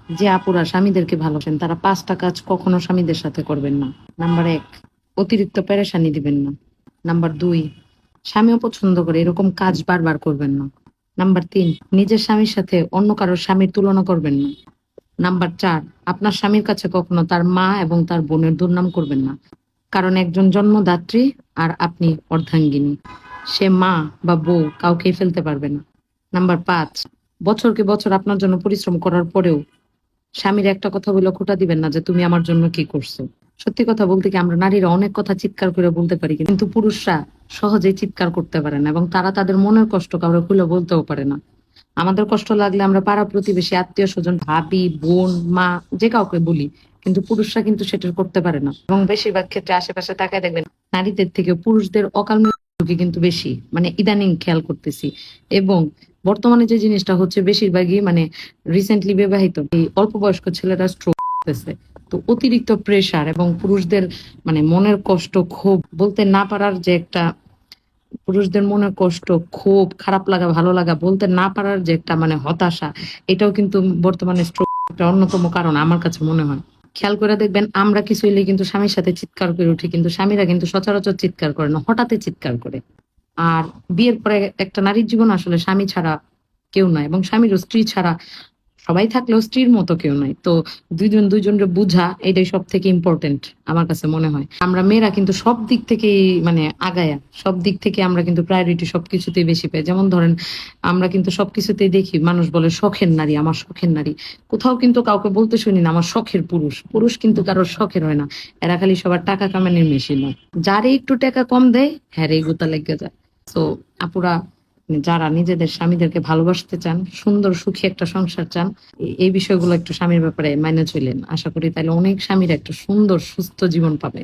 যে আপুরা স্বামীদেরকে ভালোবাসেন তারা 5টা কাজ কখনো স্বামীদের সাথে করবেন না। নাম্বার 1, অতিরিক্ত পেরেশানি দিবেন না। নাম্বার 2, স্বামীও পছন্দ করে এরকম কাজ বারবার করবেন না। নাম্বার 3, নিজের স্বামীর সাথে অন্য কারোর স্বামীর তুলনা করবেন না। নাম্বার 4, আপনার স্বামীর কাছে কখনো তার মা এবং তার বোনের দুর্নাম করবেন না, কারণ একজন জন্মদাত্রী আর আপনি অর্ধাঙ্গিনী। সে মা বা বউ কাউকেই ফেলতে পারবে না। নাম্বার 5, বছরকে বছর আপনার জন্য পরিশ্রম করার পরেও স্বামীর একটা কথা বলে খোঁটা দিবেন না যে তুমি আমার জন্য কি করছো। সত্যি কথা বলতে কি, আমরা নারীরা অনেক কথা চিৎকার করে বলতে পারি, কিন্তু পুরুষরা সহজেই চিৎকার করতে পারে না এবং তারা তাদের মনের কষ্ট কাউকে খুলে বলতেও পারে না। আমাদের কষ্ট লাগলে আমরা পাড়া প্রতিবেশী, আত্মীয় স্বজন, ভাবি, বোন, মা, যে কাউকে বলি, কিন্তু পুরুষরা কিন্তু সেটা করতে পারে না। এবং বেশিরভাগ ক্ষেত্রে আশেপাশে তাকায় দেখবেন নারীদের থেকে পুরুষদের অকাল মৃত্যু কিন্তু বেশি, মানে ইদানিং খেয়াল করতেছি। এবং বর্তমানে যে জিনিসটা হচ্ছে, বেশিরভাগই মানে রিসেন্টলি বিবাহিত এই অল্প বয়স্ক ছেলেরা স্ট্রোক করতেছে। তো অতিরিক্ত প্রেসার এবং পুরুষদের মানে মনের কষ্ট, ক্ষোভ বলতে না পারার যে একটা, পুরুষদের মনে কষ্ট, ক্ষোভ, খারাপ লাগা, ভালো লাগা বলতে না পারার যে একটা মানে হতাশা, এটাও কিন্তু বর্তমানে স্ট্রোক একটা অন্যতম কারণ আমার কাছে মনে হয়। খেয়াল করে দেখবেন আমরা কিছু হইলে কিন্তু স্বামীর সাথে চিৎকার করে উঠি, কিন্তু স্বামীরা কিন্তু সচরাচর চিৎকার করে না, হঠাৎই চিৎকার করে। আর বিয়ের পরে একটা নারীর জীবন আসলে স্বামী ছাড়া কেউ নয়, এবং স্বামীরও স্ত্রী ছাড়া সবাই থাকলেও স্ত্রীর মতো কেউ নাই। তো দুইজন দুইজনকে বুঝা, এটাই সব থেকে ইম্পর্টেন্ট আমার কাছে মনে হয়। আমরা মেয়েরা কিন্তু সব দিক থেকেই মানে আগায়া, সব দিক থেকে আমরা কিন্তু প্রায়োরিটি সবকিছুতেই বেশি পাই। যেমন ধরেন, আমরা কিন্তু সবকিছুতেই দেখি মানুষ বলে শখের নারী, আমার শখের নারী। কোথাও কিন্তু কাউকে বলতে শুনি না আমার শখের পুরুষ। পুরুষ কিন্তু কারোর শখের হয় না, এরা খালি সবার টাকা কামানোর মেশিন হয়। যারে একটু টাকা কম দেয়, হ্যাঁ রে গোতা লেগে যায়। তো আপুরা, যারা নিজেদের স্বামীদেরকে ভালোবাসতে চান, সুন্দর সুখী একটা সংসার চান, এই বিষয়গুলো একটু স্বামীর ব্যাপারে মাইনে চলেন। আশা করি তাহলে অনেক স্বামীর একটা সুন্দর সুস্থ জীবন পাবে।